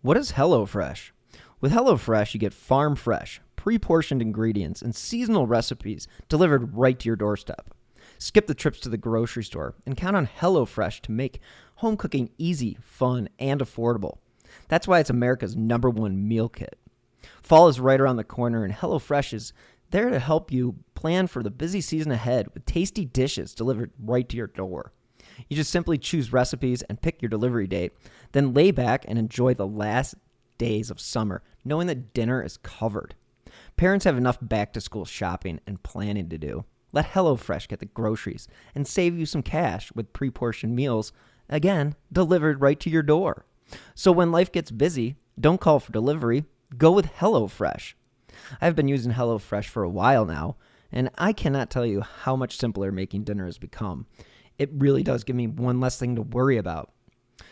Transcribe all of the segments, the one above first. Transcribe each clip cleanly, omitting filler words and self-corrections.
What is HelloFresh? With HelloFresh, you get farm fresh, pre-portioned ingredients and seasonal recipes delivered right to your doorstep. Skip the trips to the grocery store and count on HelloFresh to make home cooking easy, fun, and affordable. That's why it's America's #1 meal kit. Fall is right around the corner, and HelloFresh is there to help you plan for the busy season ahead with tasty dishes delivered right to your door. You just simply choose recipes and pick your delivery date, then lay back and enjoy the last days of summer, knowing that dinner is covered. Parents have enough back-to-school shopping and planning to do. Let HelloFresh get the groceries and save you some cash with pre-portioned meals, again, delivered right to your door. So when life gets busy, don't call for delivery, go with HelloFresh. I've been using HelloFresh for a while now, and I cannot tell you how much simpler making dinner has become. It really does give me one less thing to worry about.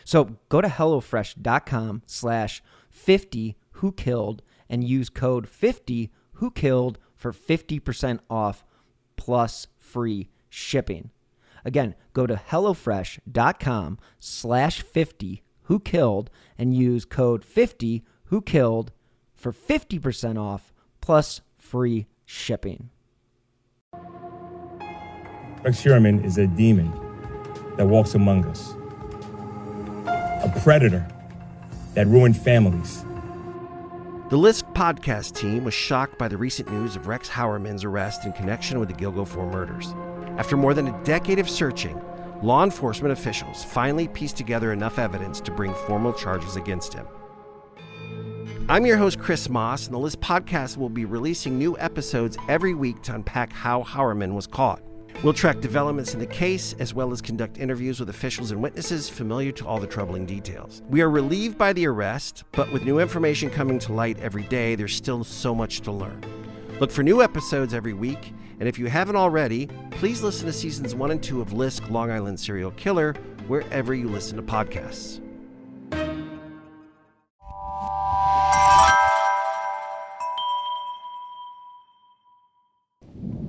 So go to HelloFresh.com/50whokilled and use code 50whokilled for 50% off plus free shipping. Again, go to HelloFresh.com/50whokilled and use code 50whokilled for 50% off plus free shipping. Rex Sherman is a demon that walks among us, a predator that ruined families. The Lisk podcast team was shocked by the recent news of Rex Heuermann's arrest in connection with the Gilgo 4 murders. After more than a decade of searching, law enforcement officials finally pieced together enough evidence to bring formal charges against him. I'm your host, Chris Moss, and the Lisk podcast will be releasing new episodes every week to unpack how Heuermann was caught. We'll track developments in the case, as well as conduct interviews with officials and witnesses familiar to all the troubling details. We are relieved by the arrest, but with new information coming to light every day, there's still so much to learn. Look for new episodes every week, and if you haven't already, please listen to seasons 1 and 2 of Lisk, Long Island Serial Killer, wherever you listen to podcasts.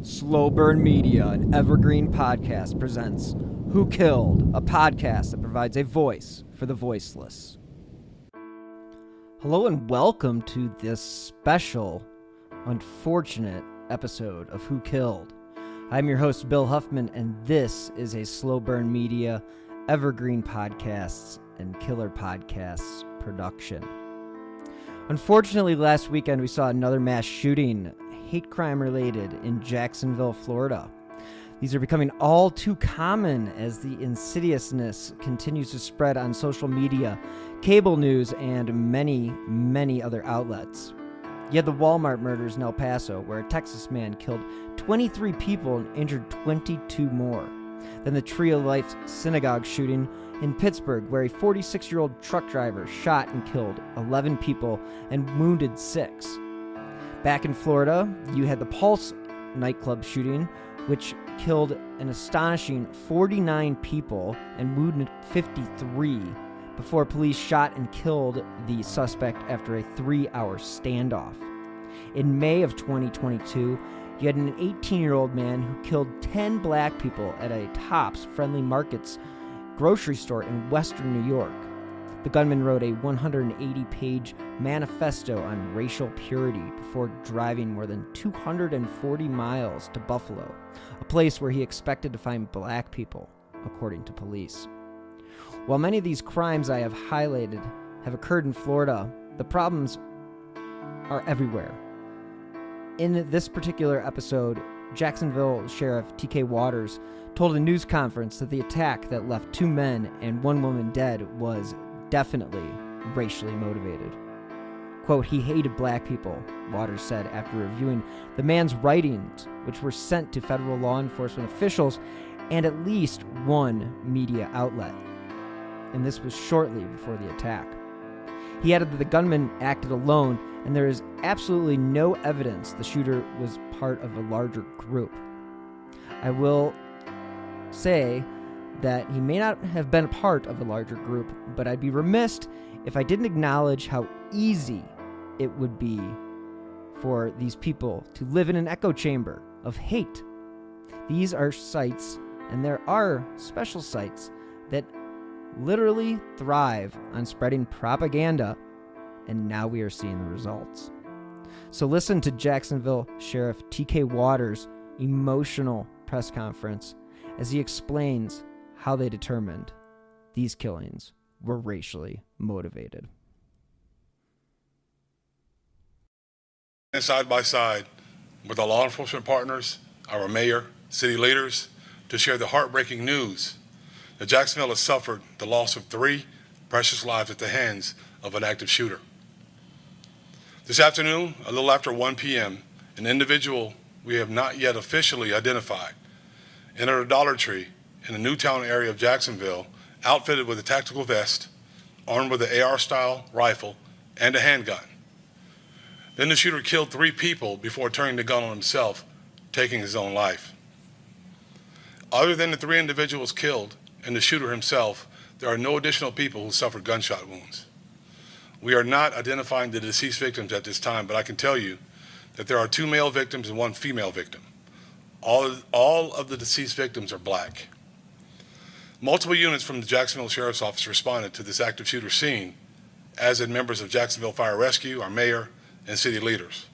Slow Burn Media and Evergreen Podcast presents Who Killed, a podcast that provides a voice for the voiceless. Hello and welcome to this special, unfortunate episode of Who Killed. I'm your host, Bill Huffman, and this is a Slow Burn Media, Evergreen Podcasts, and Killer Podcasts production. Unfortunately, last weekend we saw another mass shooting, hate crime related, in Jacksonville, Florida. These are becoming all too common as the insidiousness continues to spread on social media, cable news, and many, many other outlets. You had the Walmart murders in El Paso, where a Texas man killed 23 people and injured 22 more. Then the Tree of Life synagogue shooting in Pittsburgh, where a 46-year-old truck driver shot and killed 11 people and wounded 6. Back in Florida, you had the Pulse nightclub shooting, which killed an astonishing 49 people and wounded 53 before police shot and killed the suspect after a 3-hour standoff. In May of 2022, you had an 18-year-old man who killed 10 black people at a Tops Friendly Markets grocery store in western New York. The gunman wrote a 180-page manifesto on racial purity before driving more than 240 miles to Buffalo, a place where he expected to find black people, according to police. While many of these crimes I have highlighted have occurred in Florida, the problems are everywhere. In this particular episode, Jacksonville Sheriff T.K. Waters told a news conference that the attack that left 2 men and 1 woman dead was definitely racially motivated. Quote, "He hated black people," Waters said after reviewing the man's writings, which were sent to federal law enforcement officials and at least 1 media outlet. And this was shortly before the attack. He added that the gunman acted alone, and there is absolutely no evidence the shooter was part of a larger group. I will say that he may not have been a part of a larger group, but I'd be remiss if I didn't acknowledge how easy it would be for these people to live in an echo chamber of hate. These are sites, and there are special sites, that literally thrive on spreading propaganda and now we are seeing the results. So listen to Jacksonville Sheriff T.K. Waters' emotional press conference as he explains how they determined these killings were racially motivated. And side by side with our law enforcement partners, our mayor, city leaders, to share the heartbreaking news that Jacksonville has suffered the loss of 3 precious lives at the hands of an active shooter. This afternoon, a little after 1 p.m., an individual we have not yet officially identified entered a Dollar Tree in the Newtown area of Jacksonville, outfitted with a tactical vest, armed with an AR-style rifle, and a handgun. Then the shooter killed 3 people before turning the gun on himself, taking his own life. Other than the 3 individuals killed and the shooter himself, there are no additional people who suffered gunshot wounds. We are not identifying the deceased victims at this time, but I can tell you that there are 2 male victims and 1 female victim. All of the deceased victims are black. Multiple units from the Jacksonville Sheriff's Office responded to this active shooter scene, as did members of Jacksonville Fire Rescue, our mayor, and city leaders.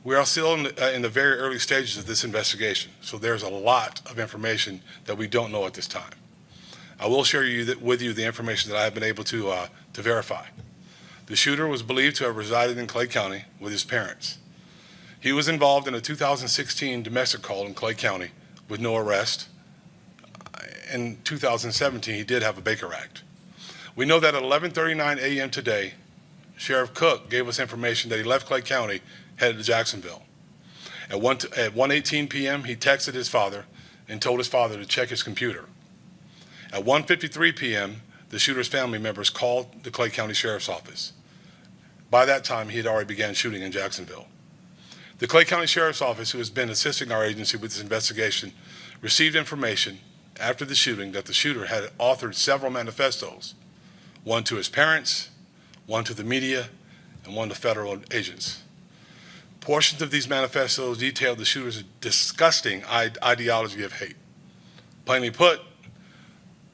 We are still in the very early stages of this investigation, so there's a lot of information that we don't know at this time. I will share with you the information that I have been able to verify. The shooter was believed to have resided in Clay County with his parents. He was involved in a 2016 domestic call in Clay County with no arrest. In 2017, he did have a Baker Act. We know that at 11:39 a.m. today, Sheriff Cook gave us information that he left Clay County, headed to Jacksonville. At 1:18 p.m., he texted his father and told his father to check his computer. At 1:53 p.m., the shooter's family members called the Clay County Sheriff's Office. By that time, he had already began shooting in Jacksonville. The Clay County Sheriff's Office, who has been assisting our agency with this investigation, received information after the shooting that the shooter had authored several manifestos, one to his parents, one to the media, and one to federal agents. Portions of these manifestos detailed the shooter's disgusting ideology of hate. Plainly put,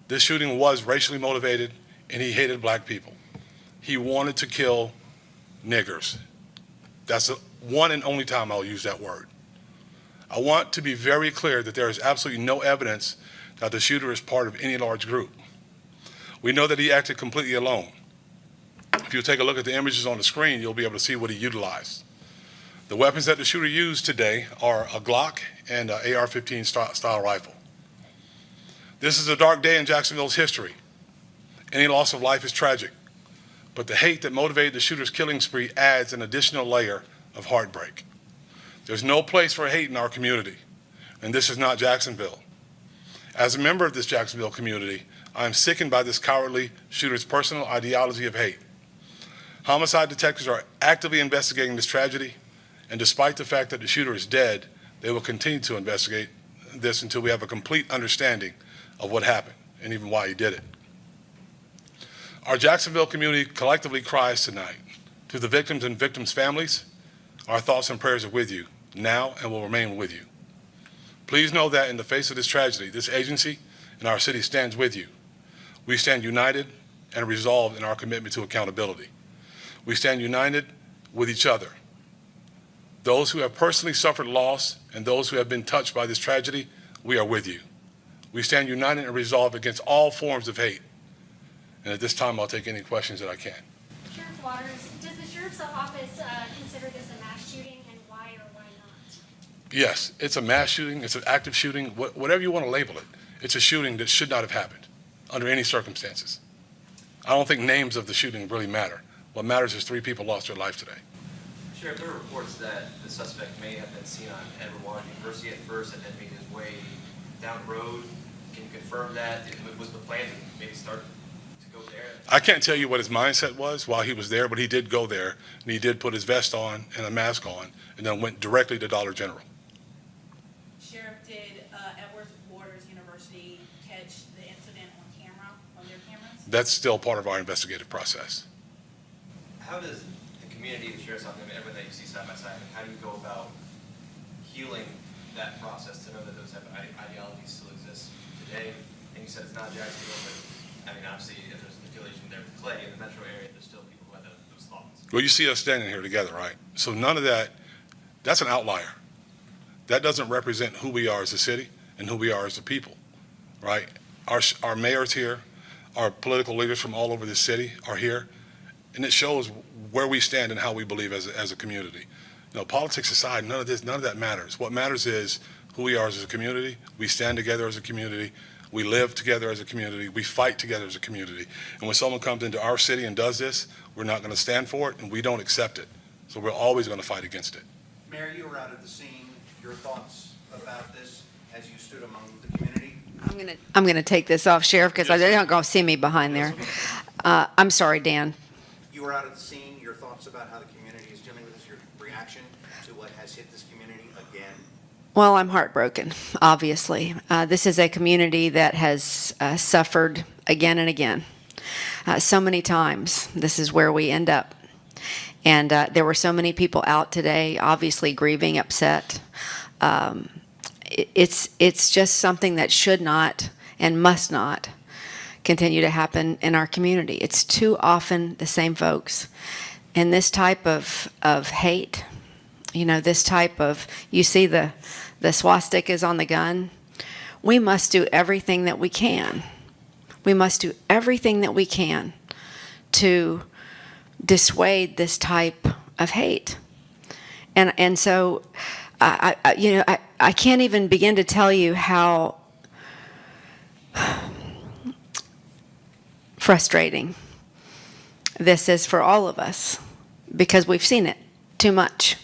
this shooting was racially motivated, and he hated black people. He wanted to kill niggers. That's the one and only time I'll use that word. I want to be very clear that there is absolutely no evidence that the shooter is part of any large group. We know that he acted completely alone. If you take a look at the images on the screen, you'll be able to see what he utilized. The weapons that the shooter used today are a Glock and an AR-15 style rifle. This is a dark day in Jacksonville's history. Any loss of life is tragic, but the hate that motivated the shooter's killing spree adds an additional layer of heartbreak. There's no place for hate in our community, and this is not Jacksonville. As a member of this Jacksonville community, I am sickened by this cowardly shooter's personal ideology of hate. Homicide detectives are actively investigating this tragedy, and despite the fact that the shooter is dead, they will continue to investigate this until we have a complete understanding of what happened and even why he did it. Our Jacksonville community collectively cries tonight. To the victims and victims' families, our thoughts and prayers are with you now and will remain with you. Please know that in the face of this tragedy, this agency and our city stands with you. We stand united and resolved in our commitment to accountability. We stand united with each other. Those who have personally suffered loss and those who have been touched by this tragedy, we are with you. We stand united and resolved against all forms of hate. And at this time, I'll take any questions that I can. Sheriff Waters, does the Sheriff's Office consider this a mass shooting, and why or why not? Yes, it's a mass shooting, it's an active shooting, whatever you want to label it. It's a shooting that should not have happened under any circumstances. I don't think names of the shooting really matter. What matters is 3 people lost their life today. Sheriff, there are reports that the suspect may have been seen on Evergreen University at first and then made his way down the road. Can you confirm that? Was the plan to maybe start to go there? I can't tell you what his mindset was while he was there, but he did go there, and he did put his vest on and a mask on, and then went directly to Dollar General. Sheriff, did Edward Waters University catch the incident on their cameras? That's still part of our investigative process. How does the community, the Sheriff's Office, everything that you see side by side, how do you go about healing that process to know that those type of ideologies still exist today? And you said it's not Jacksonville, but I mean, obviously, if there's an affiliation there with Clay in the metro area, there's still people who have those thoughts. Well, you see us standing here together, right? So none of that, that's an outlier. That doesn't represent who we are as a city and who we are as a people, right? Our mayor's here, our political leaders from all over the city are here, and it shows where we stand and how we believe as a community. You know, politics aside, none of that matters. What matters is who we are as a community. We stand together as a community. We live together as a community. We fight together as a community. And when someone comes into our city and does this, we're not going to stand for it, and we don't accept it. So we're always going to fight against it. Mayor, you were out at the scene. Your thoughts about this as you stood among the community? I'm gonna take this off, Sheriff, because they're not gonna see me behind there. I'm sorry, Dan. You were out at the scene. Your thoughts about how the community is dealing with this, your reaction to what has hit this community again? Well, I'm heartbroken, obviously. This is a community that has suffered again and again. So many times, this is where we end up. And there were so many people out today, obviously grieving, upset. It's just something that should not and must not continue to happen in our community. It's too often the same folks. And this type of hate, you know, this type of, you see the swastikas on the gun. We must do everything that we can. We must do everything that we can to dissuade this type of hate. And so, I can't even begin to tell you how frustrating this is for all of us, because we've seen it too much.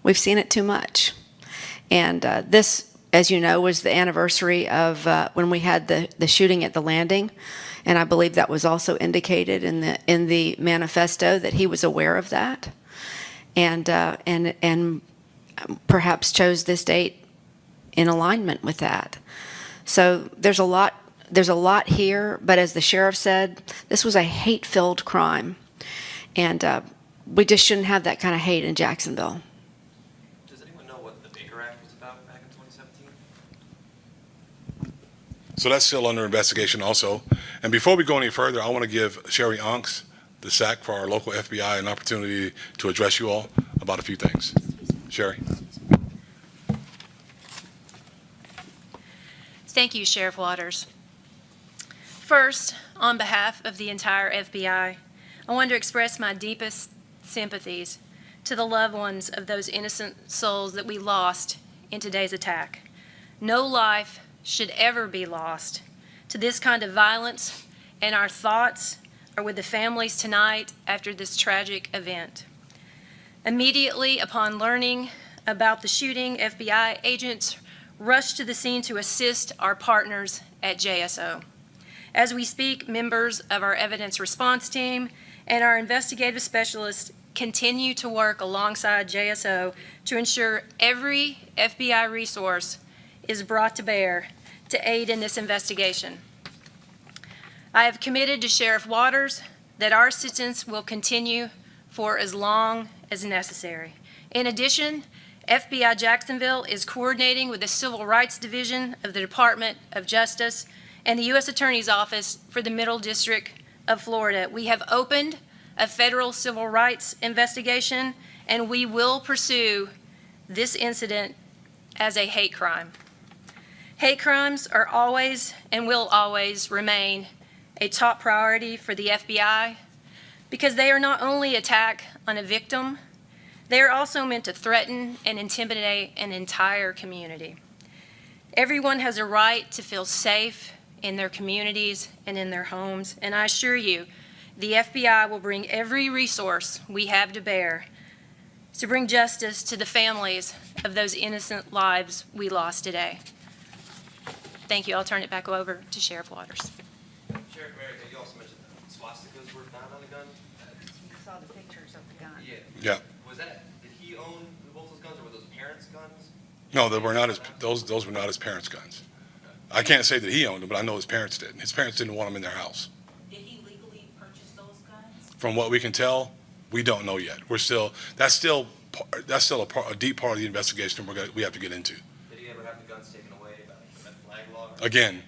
We've seen it too much. And this, as you know, was the anniversary of when we had the shooting at the landing. And I believe that was also indicated in the manifesto that he was aware of that, and perhaps chose this date in alignment with that. So there's a lot here. But as the sheriff said, this was a hate-filled crime, and we just shouldn't have that kind of hate in Jacksonville. Does anyone know what the Baker Act was about back in 2017? So that's still under investigation also. And before we go any further, I want to give Sherry Onks, the SAC for our local FBI, an opportunity to address you all about a few things. Sherry. Thank you, Sheriff Waters. First, on behalf of the entire FBI, I want to express my deepest sympathies to the loved ones of those innocent souls that we lost in today's attack. No life should ever be lost to this kind of violence, and our thoughts are with the families tonight after this tragic event. Immediately upon learning about the shooting, FBI agents rushed to the scene to assist our partners at JSO. As we speak, members of our evidence response team and our investigative specialists continue to work alongside JSO to ensure every FBI resource is brought to bear to aid in this investigation. I have committed to Sheriff Waters that our assistance will continue for as long as necessary. In addition, FBI Jacksonville is coordinating with the Civil Rights Division of the Department of Justice and the U.S. Attorney's Office for the Middle District of Florida. We have opened a federal civil rights investigation, and we will pursue this incident as a hate crime. Hate crimes are always and will always remain a top priority for the FBI because they are not only an attack on a victim, they are also meant to threaten and intimidate an entire community. Everyone has a right to feel safe in their communities and in their homes, and I assure you, the FBI will bring every resource we have to bear to bring justice to the families of those innocent lives we lost today. Thank you. I'll turn it back over to Sheriff Waters. Sheriff Merrick, you also mentioned that swastikas were found on the gun. You saw the pictures of the gun. Yeah. Did he own both those guns, or were those parents' guns? No, they were not his, those were not his parents' guns. I can't say that he owned them, but I know his parents did. His parents didn't want them in their house. Did he legally purchase those guns? From what we can tell, we don't know yet. That's still a deep part of the investigation we have to get into. Did he ever have the guns taken away by the red flag law? Again,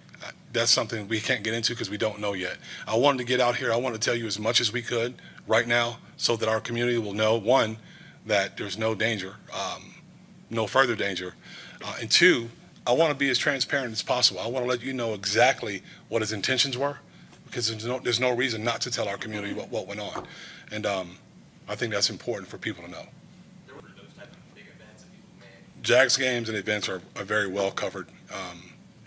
that's something we can't get into because we don't know yet. I wanted to get out here. I wanted to tell you as much as we could right now so that our community will know, one, that there's no danger, no further danger, and two, I want to be as transparent as possible. I want to let you know exactly what his intentions were, because there's no reason not to tell our community what went on. And I think that's important for people to know. There were those type of big events that people made. Jack's games and events are very well covered,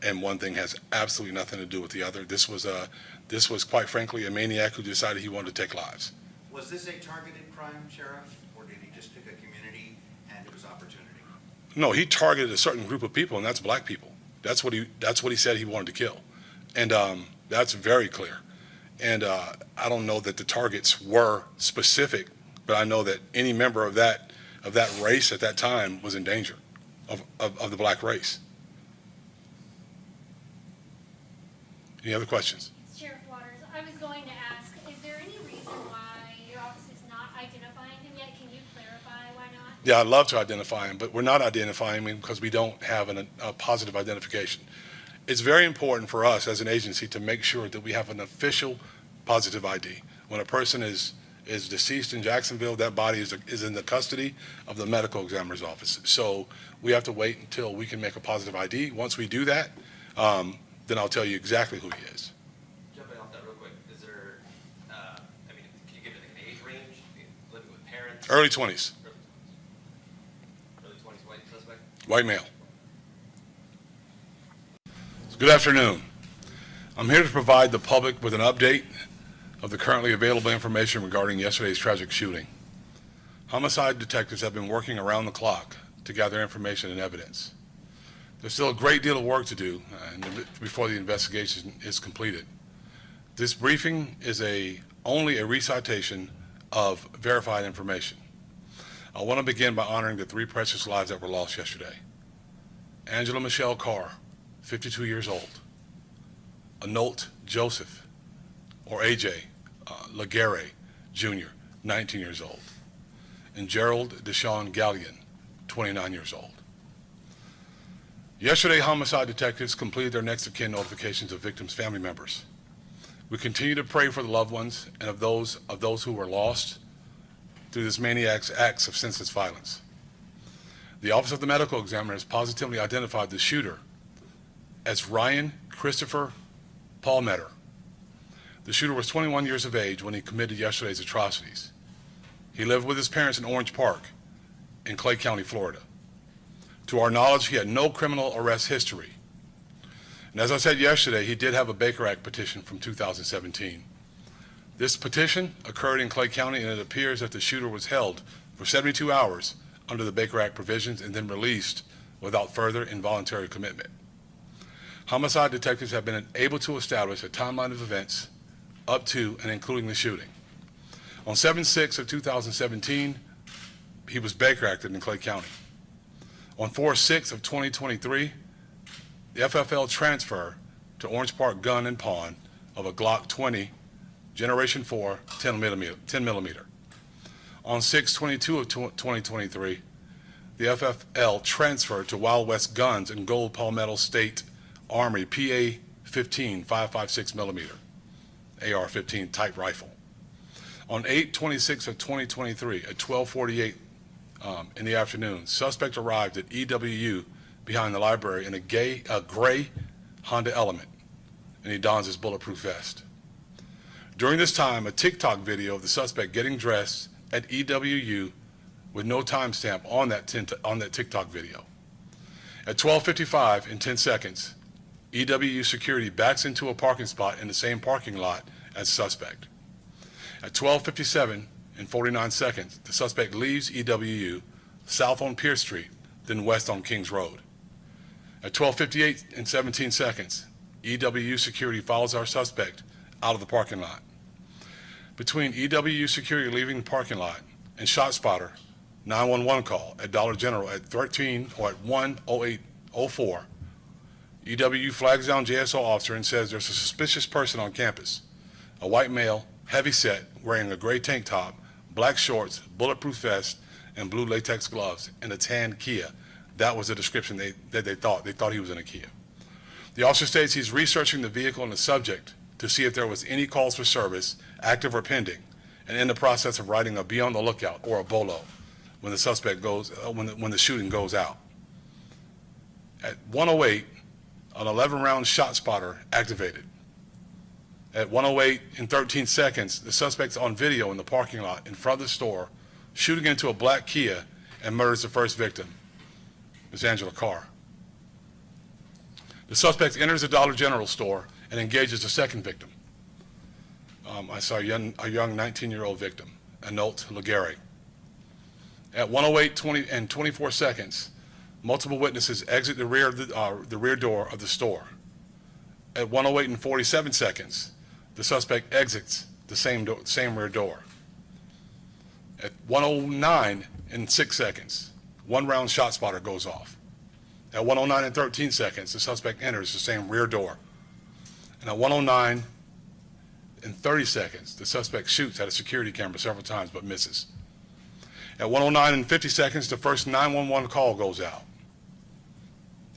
and one thing has absolutely nothing to do with the other. This was quite frankly a maniac who decided he wanted to take lives. Was this a targeted crime, Sheriff, or did he just pick a community and it was opportunity? No, he targeted a certain group of people, and that's black people. That's what he said he wanted to kill, and that's very clear. And I don't know that the targets were specific, but I know that any member of that race at that time was in danger of the black race. Any other questions? Sheriff Waters, I was going to ask, is there any reason why your office is not identifying him yet? Can you clarify why not? Yeah, I'd love to identify him, but we're not identifying him because we don't have a positive identification. It's very important for us as an agency to make sure that we have an official positive ID. When a person is deceased in Jacksonville, that body is in the custody of the medical examiner's office. So we have to wait until we can make a positive ID. Once we do that, then I'll tell you exactly who he is. Jumping off that real quick, is there, can you give it like an age range? Living with parents? Early 20s, Early 20s, white suspect? white male. Good afternoon. I'm here to provide the public with an update of the currently available information regarding yesterday's tragic shooting. Homicide detectives have been working around the clock to gather information and evidence. There's still a great deal of work to do before the investigation is completed. This briefing is only a recitation of verified information. I want to begin by honoring the 3 precious lives that were lost yesterday. Angela Michelle Carr, 52 years old. Anolt Joseph, or AJ, Laguerre Jr, 19 years old. And Jarrald De'Shaun Gallion, 29 years old. Yesterday, homicide detectives completed their next of kin notifications of victims' family members. We continue to pray for the loved ones and of those who were lost through this maniac's acts of senseless violence. The Office of the Medical Examiner has positively identified the shooter as Ryan Christopher Palmetter. The shooter was 21 years of age when he committed yesterday's atrocities. He lived with his parents in Orange Park in Clay County, Florida. To our knowledge, he had no criminal arrest history. And as I said yesterday, he did have a Baker Act petition from 2017. This petition occurred in Clay County, and it appears that the shooter was held for 72 hours under the Baker Act provisions and then released without further involuntary commitment. Homicide detectives have been able to establish a timeline of events up to and including the shooting. On 7/6 of 2017, he was Baker Acted in Clay County. On 4/6 of 2023, the FFL transfer to Orange Park Gun and Pawn of a Glock 20 Generation 4 10 millimeter. On 6/22 of 2023, the FFL transferred to Wild West Guns and Gold Palmetto State Armory PA-15 5.56 millimeter AR-15 type rifle. On 8/26 of 2023 at 12:48 in the afternoon, suspect arrived at EWU behind the library in a gray Honda Element, and he dons his bulletproof vest. During this time, a TikTok video of the suspect getting dressed at EWU with no timestamp on that TikTok video. At 12:55 in 10 seconds, EWU security backs into a parking spot in the same parking lot as suspect. At 12:57 in 49 seconds, the suspect leaves EWU south on Pierce Street, then west on Kings Road. At 12:58 in 17 seconds, EWU security follows our suspect out of the parking lot. Between EWU security leaving the parking lot and ShotSpotter 911 call at Dollar General at 1:08:04, EWU flags down JSO officer and says there's a suspicious person on campus. A white male, heavy set, wearing a gray tank top, black shorts, bulletproof vest, and blue latex gloves in a tan Kia. That was the description they thought. They thought he was in a Kia. The officer states he's researching the vehicle and the subject to see if there was any calls for service, active or pending, and in the process of writing a be on the lookout or a BOLO when the suspect goes, when the shooting goes out. At 1:08, an 11-round shot spotter activated. At 1:08 and 13 seconds, the suspect's on video in the parking lot in front of the store, shooting into a black Kia and murders the first victim, Ms. Angela Carr. The suspect enters the Dollar General store and engages the second victim. I saw a young 19-year-old victim, Anolt Laguerre. At 1:08 and 24 seconds, multiple witnesses exit the rear door of the store. At 1:08 and 47 seconds, the suspect exits the same rear door. At 1:09 and 6 seconds, one round shot spotter goes off. At 1:09 and 13 seconds, the suspect enters the same rear door. And at 1:09 and 30 seconds, the suspect shoots at a security camera several times but misses. At 1:09 and 50 seconds, the first 911 call goes out.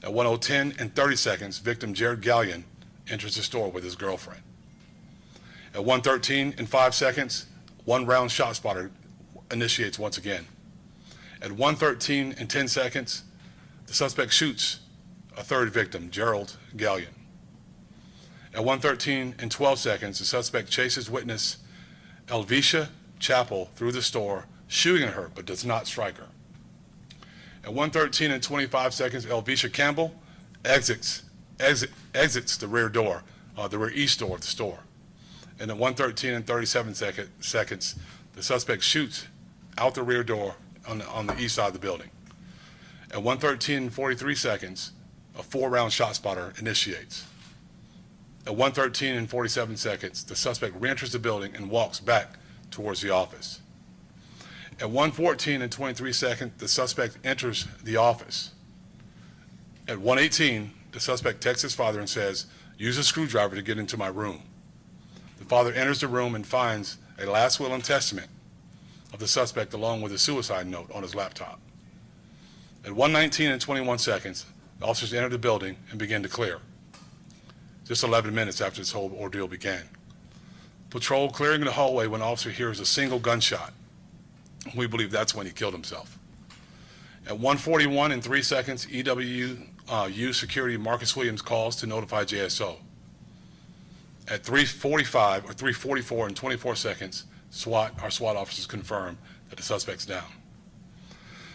At 1:10 and 30 seconds, victim Jarrald Gallion enters the store with his girlfriend. At 1:13 and 5 seconds, one round shot spotter initiates once again. At 1:13 and 10 seconds, the suspect shoots a third victim, Jarrald Gallion. At 1:13 and 12 seconds, the suspect chases witness Elvisha Chappell through the store, shooting at her but does not strike her. At 1:13 and 25 seconds, Elvisha Campbell exits the rear door, the rear east door of the store. And at 1:13 and 37 seconds, the suspect shoots out the rear door on the east side of the building. At 1:13 and 43 seconds, a 4-round shot spotter initiates. At 1:13 and 47 seconds, the suspect reenters the building and walks back towards the office. At 1:14 and 23 seconds, the suspect enters the office. At 1:18, the suspect texts his father and says, "Use a screwdriver to get into my room." The father enters the room and finds a last will and testament of the suspect along with a suicide note on his laptop. At 1:19 and 21 seconds, the officers enter the building and begin to clear, just 11 minutes after this whole ordeal began. Patrol clearing the hallway when the officer hears a single gunshot. We believe that's when he killed himself. At 1:41 and 3 seconds, EWU security Marcus Williams calls to notify JSO. At 3:44 and 24 seconds, our SWAT officers confirm that the suspect's down.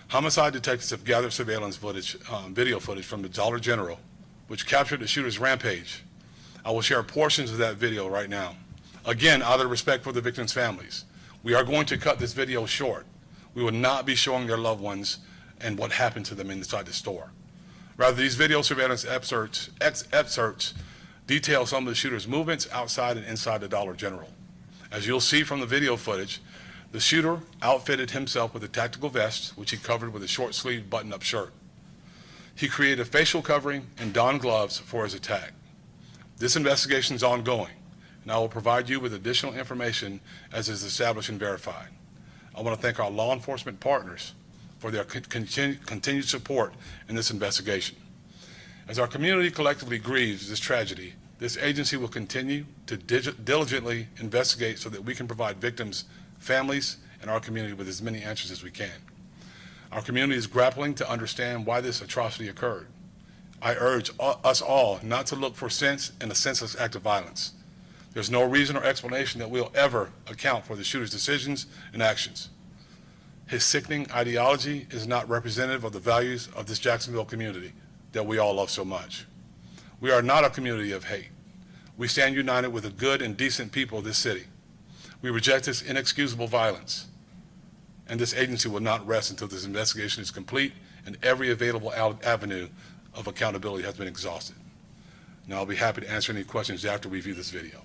Homicide detectives have gathered surveillance footage, video footage from the Dollar General, which captured the shooter's rampage. I will share portions of that video right now. Again, out of respect for the victims' families, we are going to cut this video short. We will not be showing their loved ones and what happened to them inside the store. Rather, these video surveillance excerpts detail some of the shooter's movements outside and inside the Dollar General. As you'll see from the video footage, the shooter outfitted himself with a tactical vest, which he covered with a short-sleeved button-up shirt. He created a facial covering and donned gloves for his attack. This investigation is ongoing, and I will provide you with additional information as is established and verified. I want to thank our law enforcement partners for their continued support in this investigation. As our community collectively grieves this tragedy, this agency will continue to diligently investigate so that we can provide victims, families, and our community with as many answers as we can. Our community is grappling to understand why this atrocity occurred. I urge us all not to look for sense in a senseless act of violence. There's no reason or explanation that we'll ever account for the shooter's decisions and actions. His sickening ideology is not representative of the values of this Jacksonville community that we all love so much. We are not a community of hate. We stand united with the good and decent people of this city. We reject this inexcusable violence, and this agency will not rest until this investigation is complete and every available avenue of accountability has been exhausted. Now, I'll be happy to answer any questions after we view this video.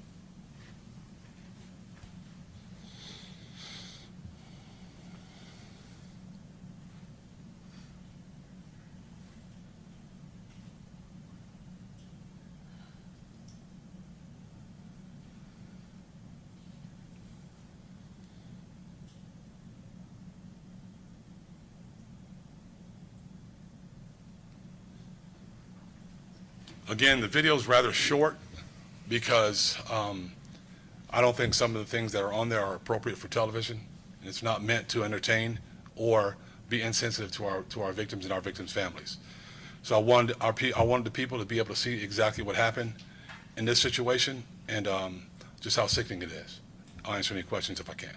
Again, the video is rather short because I don't think some of the things that are on there are appropriate for television. And it's not meant to entertain or be insensitive to our victims and our victims' families. So I wanted the people to be able to see exactly what happened in this situation and just how sickening it is. I'll answer any questions if I can.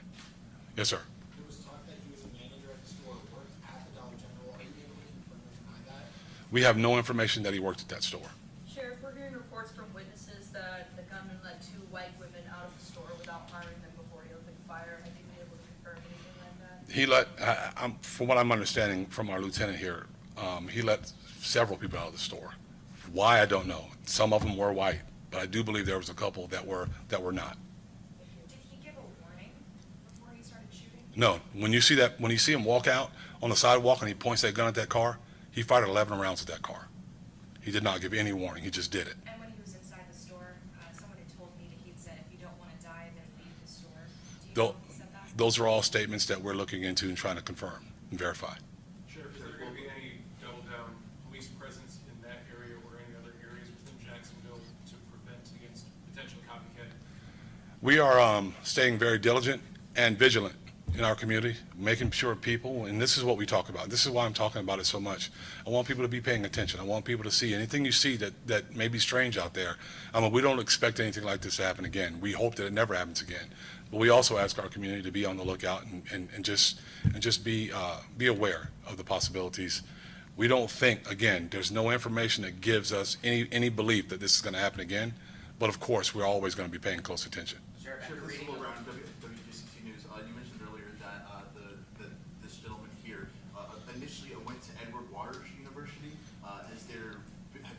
Yes, sir. There was talk that he was a manager at the store, worked at the Dollar General. Are you able to confirm or deny that? We have no information that he worked at that store. Sheriff, we're hearing reports from witnesses that the gunman let 2 white women out of the store without harming them before he opened fire. Have you been able to confirm anything like that? He let, from what I'm understanding from our lieutenant here, he let several people out of the store. Why, I don't know. Some of them were white, but I do believe there was a couple that were not. Did he give a warning before he started shooting? No, when you see him walk out on the sidewalk and he points that gun at that car, he fired 11 rounds at that car. He did not give any warning. He just did it. And when he was inside the store, someone had told me that he'd said, if you don't want to die, then leave the store. Do you know if he said that? Those are all statements that we're looking into and trying to confirm and verify. Sheriff, is there going to be any double-down police presence in that area or any other areas within Jacksonville to prevent against potential copycat? We are staying very diligent and vigilant in our community, making sure people, and this is what we talk about. This is why I'm talking about it so much. I want people to be paying attention. I want people to see anything you see that may be strange out there. We don't expect anything like this to happen again. We hope that it never happens again. But we also ask our community to be on the lookout and just be aware of the possibilities. We don't think, again, there's no information that gives us any belief that this is going to happen again. But of course, we're always going to be paying close attention. Sheriff, this is Will Brown, WGCT News. You mentioned earlier that this gentleman here initially went to Edward Waters University. Is there,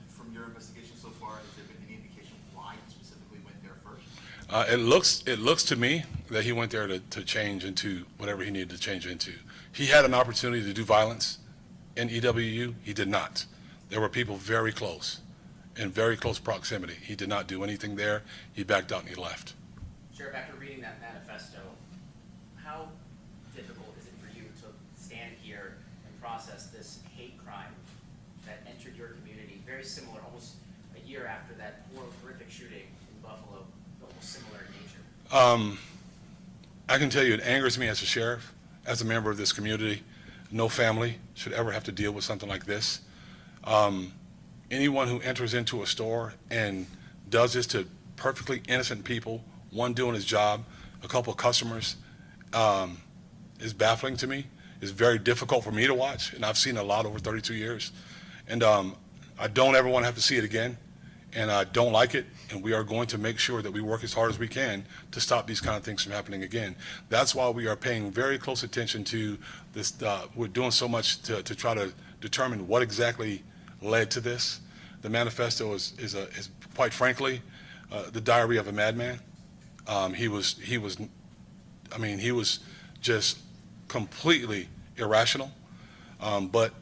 from your investigation so far, has there been any indication why he specifically went there first? It looks to me that he went there to change into whatever he needed to change into. He had an opportunity to do violence in EWU. He did not. There were people very close, in very close proximity. He did not do anything there. He backed out and he left. Sheriff, after reading that manifesto, how difficult is it for you to stand here and process this hate crime that entered your community, very similar, almost a year after that horrific shooting in Buffalo, almost similar in nature? I can tell you it angers me as a sheriff, as a member of this community. No family should ever have to deal with something like this. Anyone who enters into a store and does this to perfectly innocent people, one doing his job, a couple of customers, is baffling to me. It's very difficult for me to watch, and I've seen a lot over 32 years. And I don't ever want to have to see it again, and I don't like it, and we are going to make sure that we work as hard as we can to stop these kind of things from happening again. That's why we are paying very close attention to this. We're doing so much to try to determine what exactly led to this. The manifesto is quite frankly the diary of a madman. He was just completely irrational. But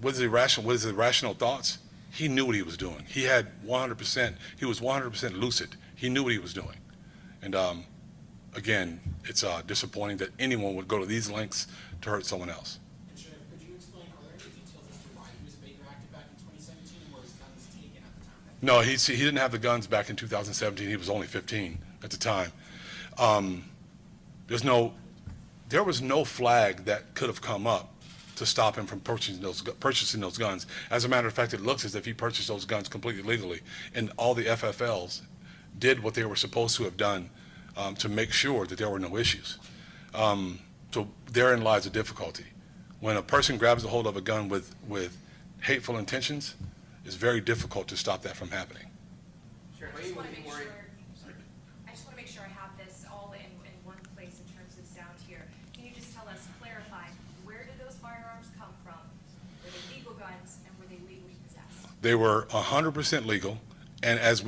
with his irrational thoughts, he knew what he was doing. He had 100%. He was 100% lucid. He knew what he was doing. And again, it's disappointing that anyone would go to these lengths to hurt someone else. And Sheriff, could you explain, are there any details as to why he was Baker active back in 2017, or his guns taken at the time? No, he didn't have the guns back in 2017. He was only 15 at the time. There was no flag that could have come up to stop him from purchasing those guns. As a matter of fact, it looks as if he purchased those guns completely legally, and all the FFLs did what they were supposed to have done to make sure that there were no issues. So therein lies the difficulty. When a person grabs a hold of a gun with hateful intentions, it's very difficult to stop that from happening. I just want to make sure I have this all in one place in terms of sound here. Can you just clarify, where did those firearms come from? Were they legal guns, and were they legally possessed? They were 100% legal, and as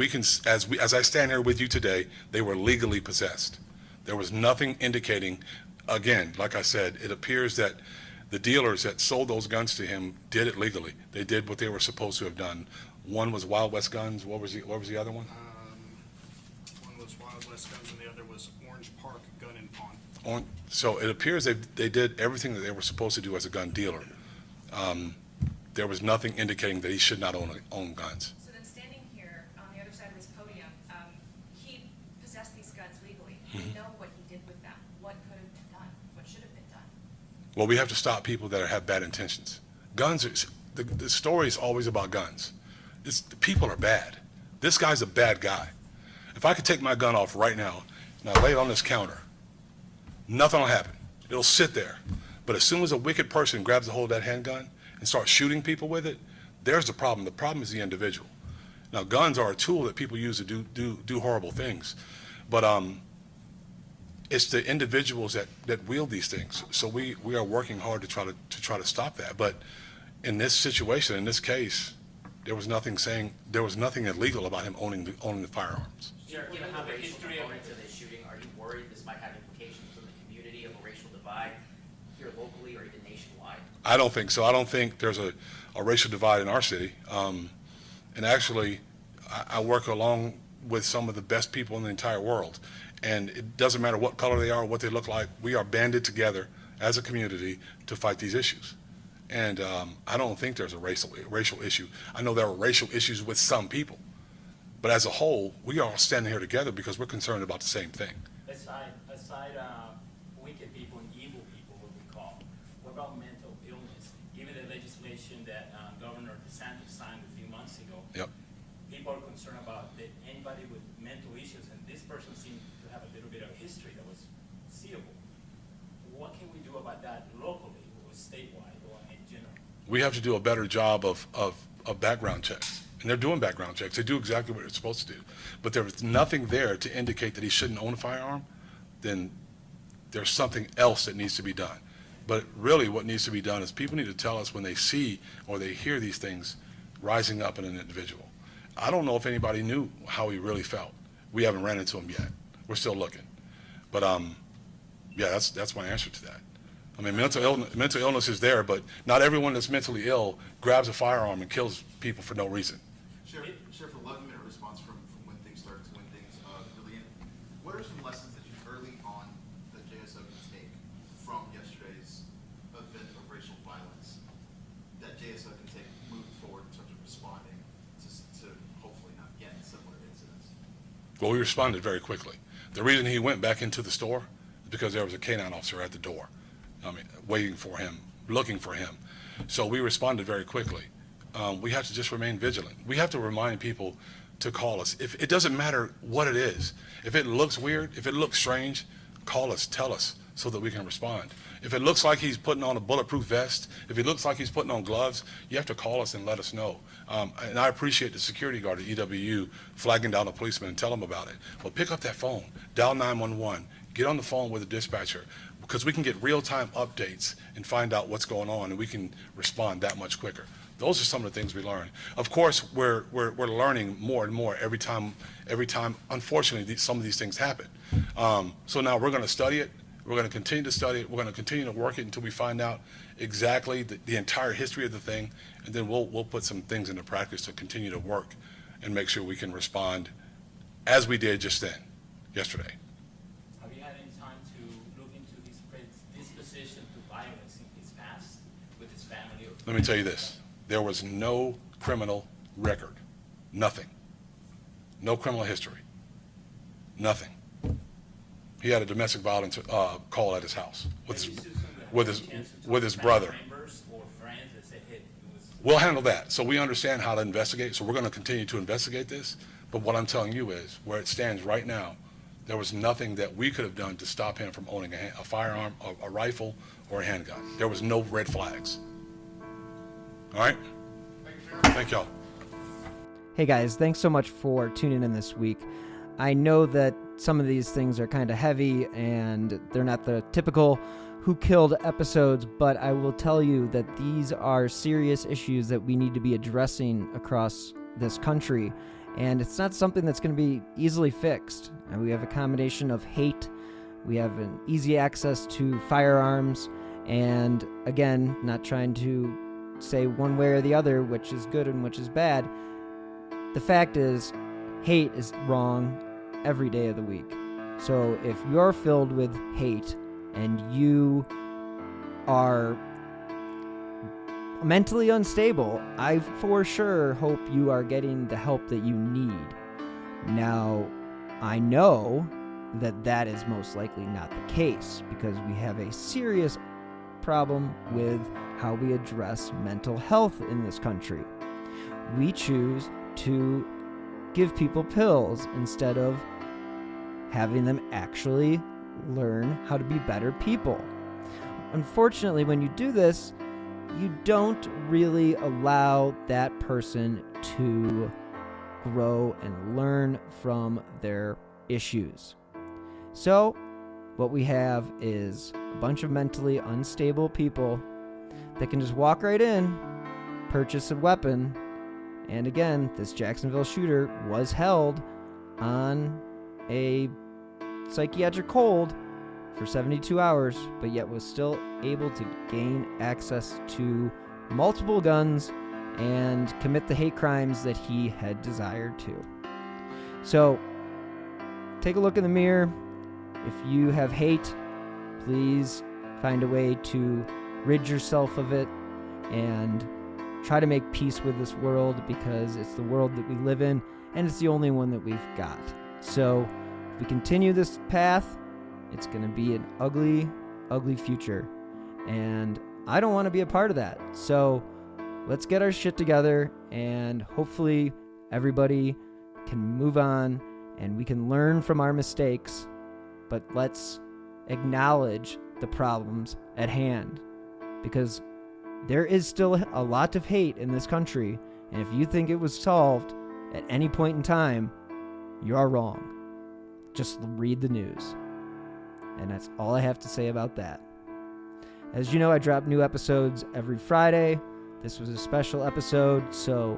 I stand here with you today, they were legally possessed. There was nothing indicating, again, like I said, it appears that the dealers that sold those guns to him did it legally. They did what they were supposed to have done. One was Wild West Guns. What was the other one? One was Wild West Guns, and the other was Orange Park Gun and Pawn. So it appears they did everything that they were supposed to do as a gun dealer. There was nothing indicating that he should not own guns. So then standing here on the other side of this podium, he possessed these guns legally. Well, we have to stop people that have bad intentions. Guns are, the story is always about guns. The people are bad. This guy's a bad guy. If I could take my gun off right now and I lay it on this counter, nothing will happen. It'll sit there. But as soon as a wicked person grabs a hold of that handgun and starts shooting people with it, there's the problem. The problem is the individual. Now, guns are a tool that people use to do horrible things, but it's the individuals that wield these things. So we are working hard to try to stop that. But in this situation, in this case, there was nothing illegal about him owning the firearms. Given the racial component to this shooting, are you worried this might have implications for the community of a racial divide here locally or even nationwide? I don't think so. I don't think there's a racial divide in our city. And actually, I work along with some of the best people in the entire world. And it doesn't matter what color they are or what they look like. We are banded together as a community to fight these issues. And I don't think there's a racial issue. I know there are racial issues with some people. But as a whole, we are all standing here together because we're concerned about the same thing. Aside wicked people and evil people, what we call, what about mental illness? Given the legislation that Governor DeSantis signed a few months ago, yep. People are concerned about that anybody with mental issues, and this person seemed to have a little bit of history that was seeable. What can we do about that locally or statewide or in general? We have to do a better job of background checks. And they're doing background checks. They do exactly what they're supposed to do. But there was nothing there to indicate that he shouldn't own a firearm. Then there's something else that needs to be done. But really what needs to be done is people need to tell us when they see or they hear these things rising up in an individual. I don't know if anybody knew how he really felt. We haven't ran into him yet. We're still looking. But yeah, that's my answer to that. I mean, mental illness is there, but not everyone that's mentally ill grabs a firearm and kills people for no reason. Sheriff, 11-minute response from when things start to when things really end. What are some lessons that you early on the JSO can take from yesterday's event of racial violence that JSO can take moving forward in terms of responding to hopefully not again similar incidents? Well, we responded very quickly. The reason he went back into the store is because there was a canine officer at the door. Waiting for him, looking for him. So we responded very quickly. We have to just remain vigilant. We have to remind people to call us. If it doesn't matter what it is. If it looks weird, if it looks strange, call us, tell us so that we can respond. If it looks like he's putting on a bulletproof vest, if it looks like he's putting on gloves, you have to call us and let us know. And I appreciate the security guard at EWU flagging down a policeman and tell him about it. Well, pick up that phone, dial 911, get on the phone with the dispatcher, because we can get real-time updates and find out what's going on, and we can respond that much quicker. Those are some of the things we learn. Of course, we're learning more and more every time. Unfortunately, some of these things happen. So now we're going to study it. We're going to continue to study it. We're going to continue to work it until we find out exactly the entire history of the thing, and then we'll put some things into practice to continue to work and make sure we can respond as we did just then, yesterday. Have you had any time to look into his disposition to violence in his past with his family? Let me tell you this. There was no criminal record. Nothing. No criminal history. Nothing. He had a domestic violence call at his house with his brother. We'll handle that. So we understand how to investigate. So we're going to continue to investigate this. But what I'm telling you is, where it stands right now, there was nothing that we could have done to stop him from owning a firearm, a rifle, or a handgun. There was no red flags. All right? Thank y'all. Hey guys, thanks so much for tuning in this week. I know that some of these things are kind of heavy and they're not the typical Who Killed episodes, but I will tell you that these are serious issues that we need to be addressing across this country, and it's not something that's going to be easily fixed. And we have a combination of hate, we have an easy access to firearms, and again, not trying to say one way or the other which is good and which is bad. The fact is, hate is wrong every day of the week. So if you're filled with hate and you are mentally unstable, I for sure hope you are getting the help that you need. Now, I know that is most likely not the case because we have a serious problem with how we address mental health in this country. We choose to give people pills instead of having them actually learn how to be better people. Unfortunately, when you do this, you don't really allow that person to grow and learn from their issues. So, what we have is a bunch of mentally unstable people that can just walk right in, purchase a weapon, and again, this Jacksonville shooter was held on a psychiatric hold for 72 hours, but yet was still able to gain access to multiple guns and commit the hate crimes that he had desired to. So, take a look in the mirror. If you have hate, please find a way to rid yourself of it and try to make peace with this world, because it's the world that we live in and it's the only one that we've got. So if we continue this path, it's going to be an ugly, ugly future. And I don't want to be a part of that. So let's get our shit together, and hopefully everybody can move on and we can learn from our mistakes, but let's acknowledge the problems at hand, because there is still a lot of hate in this country, and if you think it was solved at any point in time, you are wrong. Just read the news. And that's all I have to say about that. As you know, I drop new episodes every Friday. This was a special episode, so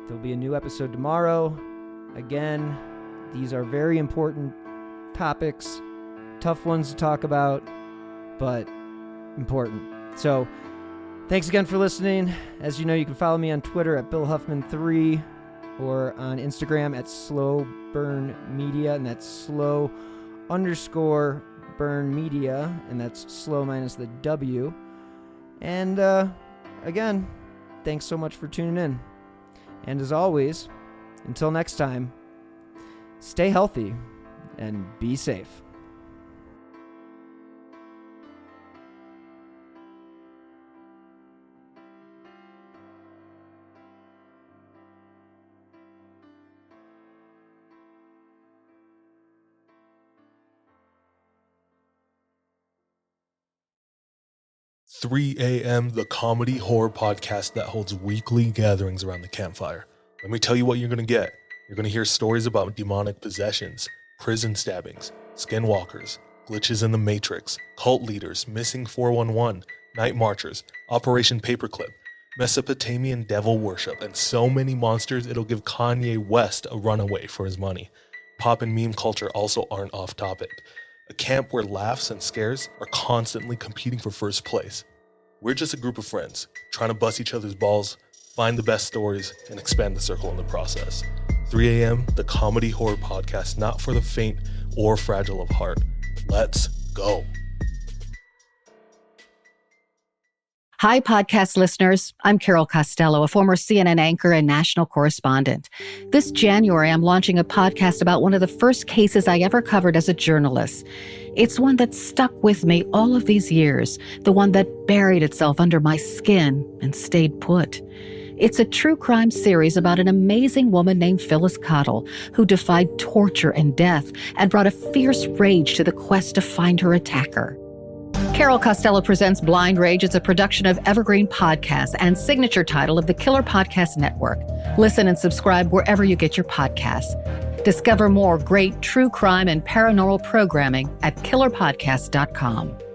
there'll be a new episode tomorrow. Again, these are very important topics, tough ones to talk about, but important. So, thanks again for listening. As you know, you can follow me on Twitter at BillHuffman3 or on Instagram at SlowBurnMedia, and that's slow_burn_media, and that's slow minus the W. And again, thanks so much for tuning in. And as always, until next time, stay healthy and be safe. "3 a.m. the comedy horror podcast that holds weekly gatherings around the campfire. Let me tell you what you're going to get. You're going to hear stories about demonic possessions, prison stabbings, skinwalkers, glitches in the Matrix, cult leaders, missing 411, night marchers, Operation Paperclip, Mesopotamian devil worship, and so many monsters it'll give Kanye West a runaway for his money. Pop and meme culture also aren't off topic. A camp where laughs and scares are constantly competing for first place. We're just a group of friends, trying to bust each other's balls, find the best stories, and expand the circle in the process. 3 a.m., the comedy horror podcast not for the faint or fragile of heart. Let's go. Hi, podcast listeners. I'm Carol Costello, a former CNN anchor and national correspondent. This January, I'm launching a podcast about one of the first cases I ever covered as a journalist. It's one that stuck with me all of these years, the one that buried itself under my skin and stayed put. It's a true crime series about an amazing woman named Phyllis Cottle, who defied torture and death and brought a fierce rage to the quest to find her attacker. Carol Costello Presents Blind Rage is a production of Evergreen Podcasts and signature title of the Killer Podcast Network. Listen and subscribe wherever you get your podcasts. Discover more great true crime and paranormal programming at killerpodcast.com.